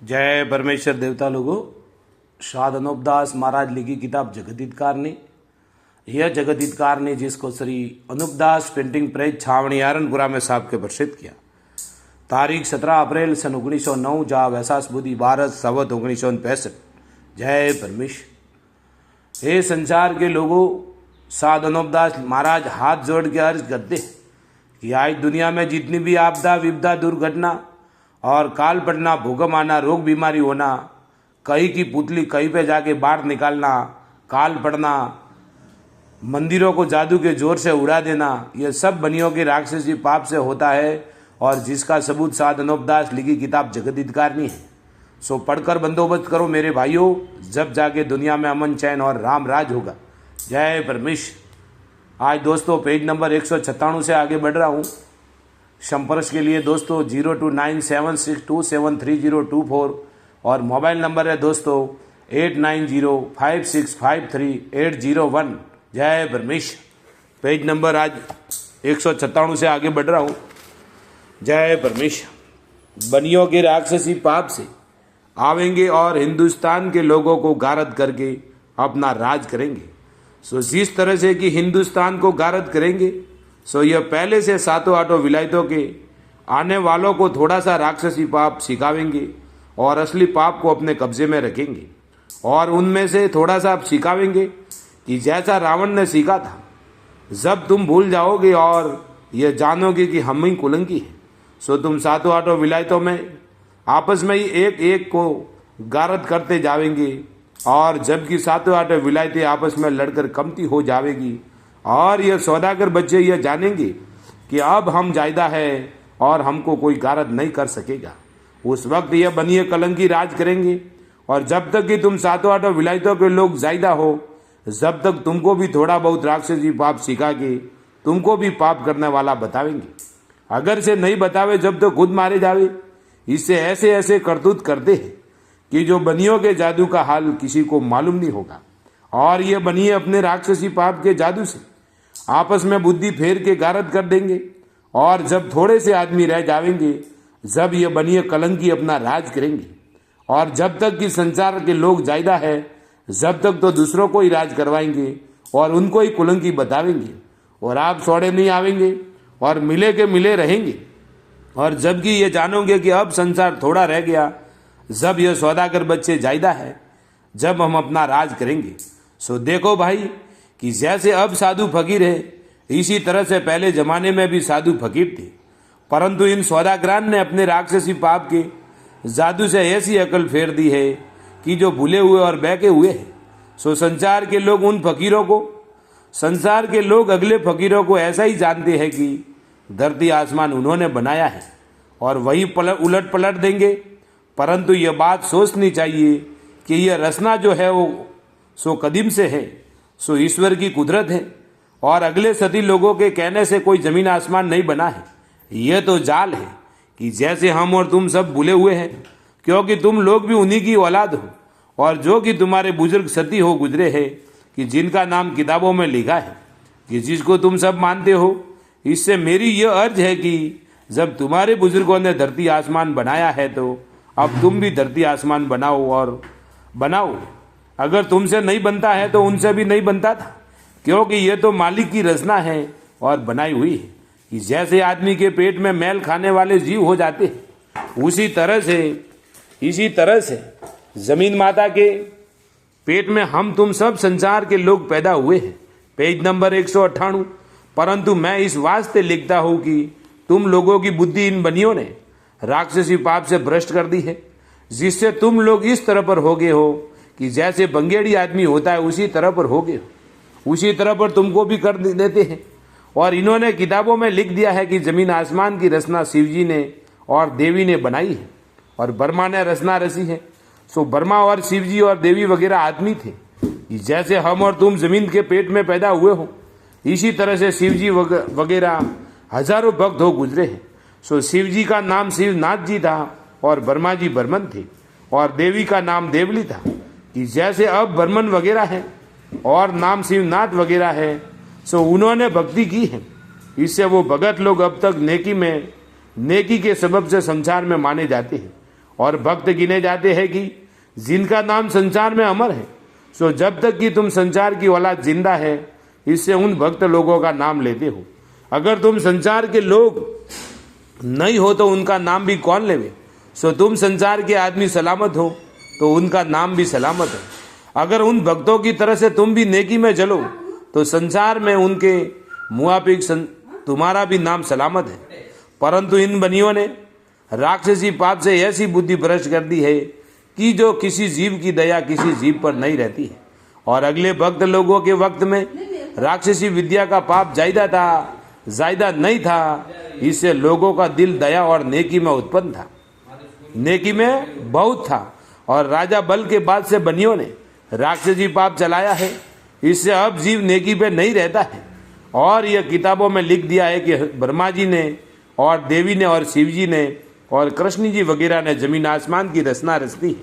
जय परमेश्वर देवता लोगों। शाद अनूपदास महाराज लिखी किताब जगदीतकार ने, यह जगदीतकार ने जिसको श्री अनूपदास पेंटिंग प्रेस छावनी आरनपुरा में साहब के प्रसिद्ध किया। तारीख 17 अप्रैल सन 1909 जा वैसास बुद्धि 12 संवत 1965। जय परमेश्वर। हे संसार के लोगों, साध अनूपदास महाराज हाथ जोड़ के अर्ज करते हैं कि आज दुनिया में जितनी भी आपदा विपदा दुर्घटना और काल पड़ना, भूकंप आना, रोग बीमारी होना, कहीं की पुतली कहीं पे जाके बाहर निकालना, काल पड़ना, मंदिरों को जादू के जोर से उड़ा देना, ये सब बनियों के राक्षसी पाप से होता है और जिसका सबूत साध अनूपदास लिखी किताब जगदीतकार नहीं है। सो पढ़कर बंदोबस्त करो मेरे भाइयों, जब जाके दुनिया में अमन चैन और राम राज होगा। जय परमेश्वर। आज दोस्तों पेज नंबर 196 से आगे बढ़ रहा हूँ। संपर्क के लिए दोस्तों 029762733024 और मोबाइल नंबर है दोस्तों 8905653801। जय परमेश्वर। पेज नंबर आज 196 से आगे बढ़ रहा हूँ। जय परमेश्वर। बनियों के राक्षसी पाप से आवेंगे और हिंदुस्तान के लोगों को गारद करके अपना राज करेंगे। सो जिस तरह से कि हिंदुस्तान को गारद करेंगे, सो यह पहले से सातों आठों विलायतों के आने वालों को थोड़ा सा राक्षसी पाप सिखावेंगे और असली पाप को अपने कब्जे में रखेंगे और उनमें से थोड़ा सा आप सिखावेंगे कि जैसा रावण ने सीखा था। जब तुम भूल जाओगे और यह जानोगे कि हम ही कुलंकी हैं, सो तुम सातों आठों विलायतों में आपस में ही एक एक को गारद करते जाएंगे और जबकि सातों आठों विलायतें आपस में लड़कर कमती हो जाएगी और यह सौदागर बच्चे यह जानेंगे कि अब हम जायदा है और हमको कोई गारद नहीं कर सकेगा। उस वक्त यह बनिए कलंकी राज करेंगे और जब तक कि तुम सातों आठों विलायतों के लोग जायदा हो, जब तक तुमको भी थोड़ा बहुत राक्षसी पाप सिखा के तुमको भी पाप करने वाला बतावेंगे। अगर से नहीं बतावे जब तो खुद मारे जावे। इससे ऐसे ऐसे करतूत करते हैं कि जो बनियों के जादू का हाल किसी को मालूम नहीं होगा और ये बनिए अपने राक्षसी पाप के जादू से आपस में बुद्धि फेर के गारद कर देंगे और जब थोड़े से आदमी रह जाएंगे, जब ये बनिए कलंकी अपना राज करेंगे और जब तक कि संसार के लोग जायदा है, जब तक तो दूसरों को ही राज करवाएंगे और उनको ही कुलंकी बतावेंगे और आप सौड़े नहीं आवेंगे और मिले के मिले रहेंगे। और जबकि ये जानोगे कि अब संसार थोड़ा रह गया, जब यह सौदागर बच्चे जायदा है, जब हम अपना राज करेंगे। सो देखो भाई कि जैसे अब साधु फकीर है, इसी तरह से पहले जमाने में भी साधु फकीर थे, परंतु इन सौदागरान ने अपने राक्षसी पाप के जादू से ऐसी अकल फेर दी है कि जो भूले हुए और बहके हुए हैं। सो संसार के लोग उन फकीरों को, संसार के लोग अगले फकीरों को ऐसा ही जानते हैं कि धरती आसमान उन्होंने बनाया है और वही उलट पलट देंगे। परंतु यह बात सोचनी चाहिए कि यह रचना जो है वो सो कदीम से है, सो ईश्वर की कुदरत है और अगले सदी लोगों के कहने से कोई जमीन आसमान नहीं बना है। यह तो जाल है कि जैसे हम और तुम सब भूले हुए हैं, क्योंकि तुम लोग भी उन्हीं की औलाद हो और जो कि तुम्हारे बुजुर्ग सती हो गुजरे हैं कि जिनका नाम किताबों में लिखा है कि जिसको तुम सब मानते हो। इससे मेरी यह अर्ज है कि जब तुम्हारे बुजुर्गों ने धरती आसमान बनाया है तो अब तुम भी धरती आसमान बनाओ और बनाओ। अगर तुमसे नहीं बनता है तो उनसे भी नहीं बनता था, क्योंकि यह तो मालिक की रचना है और बनाई हुई है कि जैसे आदमी के पेट में मैल खाने वाले जीव हो जाते हैं, इसी तरह से जमीन माता के पेट में हम तुम सब संसार के लोग पैदा हुए हैं। Page number 198। परंतु मैं इस वास्ते लिखता हूं कि तुम लोगों की बुद्धि इन बनियों ने राक्षसी पाप से भ्रष्ट कर दी है, जिससे तुम लोग इस तरह पर हो गए हो कि जैसे बंगेड़ी आदमी होता है उसी तरह पर हो गए हो, उसी तरह पर तुमको भी कर देते हैं। और इन्होंने किताबों में लिख दिया है कि जमीन आसमान की रचना शिवजी ने और देवी ने बनाई है और ब्रह्मा ने रचना रची है। सो ब्रह्मा और शिवजी और देवी वगैरह आदमी थे कि जैसे हम और तुम जमीन के पेट में पैदा हुए हो, इसी तरह से शिवजी वगैरह हजारों भक्त हो गुजरे हैं। सो शिवजी का नाम शिवनाथ जी था और ब्रह्मा जी बर्मन थे और देवी का नाम देवली था कि जैसे अब बर्मन वगैरह है और नाम शिवनाथ वगैरह है। सो उन्होंने भक्ति की है, इससे वो भगत लोग अब तक नेकी के सबब से संसार में माने जाते हैं और भक्त गिने जाते हैं कि जिनका नाम संसार में अमर है। सो जब तक कि तुम संसार की औलाद जिंदा है, इससे उन भक्त लोगों का नाम लेते हो। अगर तुम संसार के लोग नहीं हो तो उनका नाम भी कौन लेवे। सो तुम संसार के आदमी सलामत हो तो उनका नाम भी सलामत है। अगर उन भक्तों की तरह से तुम भी नेकी में चलो तो संसार में उनके मुआफिक तुम्हारा भी नाम सलामत है। परंतु इन बनियों ने राक्षसी पाप से ऐसी बुद्धि भ्रष्ट कर दी है कि जो किसी जीव की दया किसी जीव पर नहीं रहती है। और अगले भक्त लोगों के वक्त में राक्षसी विद्या का पाप ज्यादा नहीं था, इससे लोगों का दिल दया और नेकी में उत्पन्न था, नेकी में बहुत था। और राजा बल के बाद से बनियों ने राक्षसी पाप चलाया है, इससे अब जीव नेकी पे नहीं रहता है। और यह किताबों में लिख दिया है कि ब्रह्मा जी ने और देवी ने और शिव जी ने और कृष्ण जी वगैरह ने जमीन आसमान की रचना रचती है।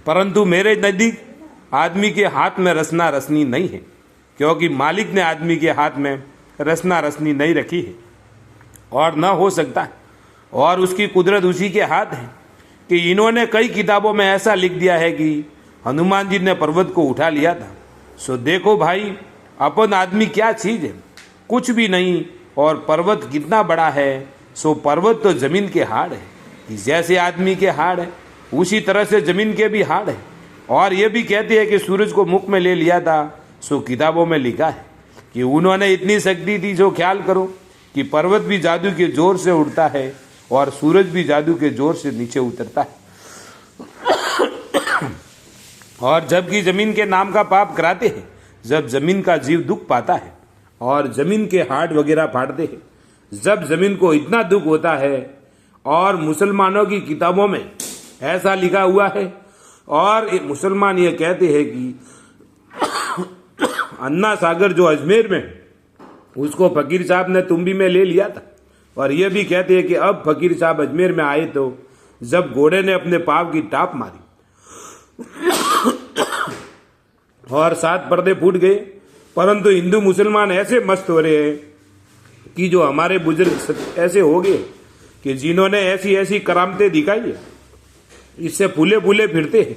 परंतु मेरे नजदीक आदमी के हाथ में रचना रचनी नहीं है, क्योंकि मालिक ने आदमी के हाथ में रचना रचनी नहीं रखी है और न हो सकता है। और उसकी कुदरत उसी के हाथ है कि इन्होंने कई किताबों में ऐसा लिख दिया है कि हनुमान जी ने पर्वत को उठा लिया था। सो देखो भाई, अपन आदमी क्या चीज है, कुछ भी नहीं। और पर्वत कितना बड़ा है, सो पर्वत तो जमीन के हाड़ है। जैसे आदमी के हाड़ है उसी तरह से जमीन के भी हाड़ है। और ये भी कहते हैं कि सूरज को मुख में ले लिया था। सो किताबों में लिखा है कि उन्होंने इतनी शक्ति थी, जो ख्याल करो कि पर्वत भी जादू के जोर से उड़ता है और सूरज भी जादू के जोर से नीचे उतरता है। और जबकि जमीन के नाम का पाप कराते हैं, जब जमीन का जीव दुख पाता है और जमीन के हाड़ वगैरह फाड़ते हैं, जब जमीन को इतना दुख होता है। और मुसलमानों की किताबों में ऐसा लिखा हुआ है, और मुसलमान ये कहते हैं कि अन्ना सागर जो अजमेर में, उसको फकीर साहब ने तुम्बी में ले लिया था। और ये भी कहते हैं कि अब फकीर साहब अजमेर में आए तो जब घोड़े ने अपने पाव की टाप मारी और 7 पर्दे फूट गए। परंतु हिंदू मुसलमान ऐसे मस्त हो रहे हैं कि जो हमारे बुजुर्ग ऐसे हो गए कि जिन्होंने ऐसी ऐसी करामतें दिखाई है, इससे फूले फूले फिरते हैं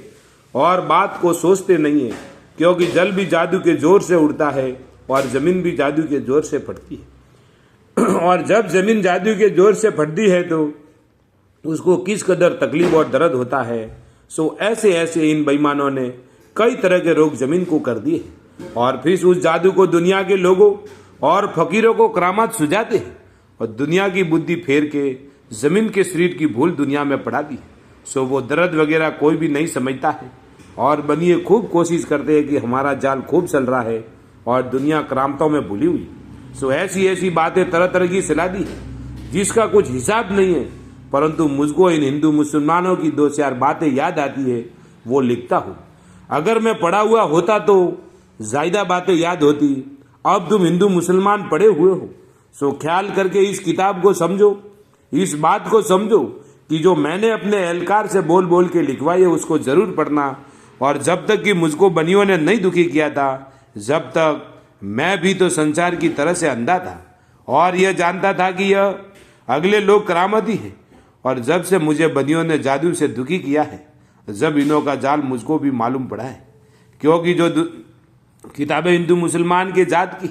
और बात को सोचते नहीं है। क्योंकि जल भी जादू के जोर से उड़ता है और जमीन भी जादू के जोर से फटती है। और जब जमीन जादू के जोर से फटती है तो उसको किस कदर तकलीफ और दर्द होता है। सो ऐसे ऐसे इन बेईमानों ने कई तरह के रोग जमीन को कर दिए और फिर उस जादू को दुनिया के लोगों और फकीरों को करामात सुझाते हैं और दुनिया की बुद्धि फेर के जमीन के शरीर की भूल दुनिया में पड़ाती है। सो वो दर्द वगैरह कोई भी नहीं समझता है। और बनिए खूब कोशिश करते हैं कि हमारा जाल खूब चल रहा है और दुनिया करामतों में भूली हुई। सो ऐसी ऐसी बातें तरह तरह की सलाह दी है जिसका कुछ हिसाब नहीं है। परंतु मुझको इन हिंदू मुसलमानों की 2-4 बातें याद आती है, वो लिखता हूँ। अगर मैं पढ़ा हुआ होता तो ज्यादा बातें याद होती। अब तुम हिंदू मुसलमान पढ़े हुए हो, सो ख्याल करके इस किताब को समझो, इस बात को समझो कि जो मैंने अपने एहलकार से बोल बोल के लिखवाई है उसको जरूर पढ़ना। और जब तक कि मुझको बनियों ने नहीं दुखी किया था, जब तक मैं भी तो संसार की तरह से अंधा था और यह जानता था कि यह अगले लोग करामती है। और जब से मुझे बनियों ने जादू से दुखी किया है, जब इन्हों का जाल मुझको भी मालूम पड़ा है। क्योंकि जो किताबें हिंदू मुसलमान के जात की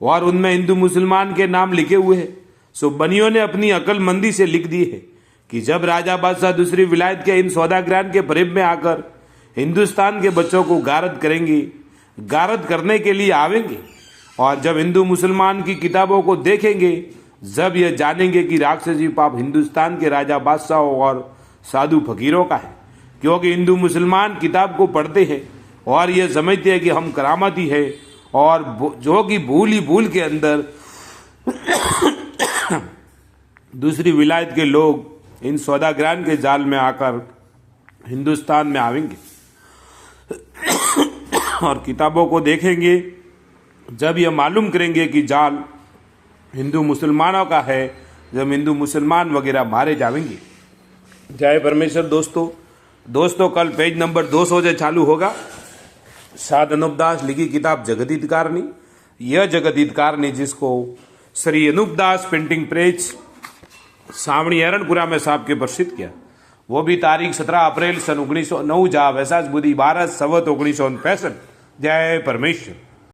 और उनमें हिंदू मुसलमान के नाम लिखे हुए हैं, सो बनियों ने अपनी अकलमंदी से लिख दी है कि जब राजा बादशाह दूसरी विलायत के इन सौदागरान के फरेब में आकर हिंदुस्तान के बच्चों को गारद करेंगे, गारद करने के लिए आवेंगे। और जब हिंदू मुसलमान की किताबों को देखेंगे, जब यह जानेंगे कि राक्षसी पाप हिंदुस्तान के राजा बादशाहों और साधु फकीरों का है। क्योंकि हिंदू मुसलमान किताब को पढ़ते हैं और ये समझते हैं कि हम करामती है, और जो कि भूल ही भूल के अंदर दूसरी विलायत के लोग इन सौदागरान के जाल में आकर हिंदुस्तान में आवेंगे और किताबों को देखेंगे। जब यह मालूम करेंगे कि जाल हिंदू मुसलमानों का है, जब हिंदू मुसलमान वगैरह मारे जाएंगे। जय परमेश्वर। दोस्तों कल पेज नंबर 200 से चालू होगा साध अनूपदास लिखी किताब जगदीतकारणी। यह जगदीतकारणी जिसको श्री अनूपदास प्रिंटिंग प्रेस सावणी एरनपुरा में साहब के प्रसिद्ध किया, वो भी तारीख 17 अप्रैल सन 1909 जा वैसाख बुधी 12 संवत 1965। जय परमेश्वर।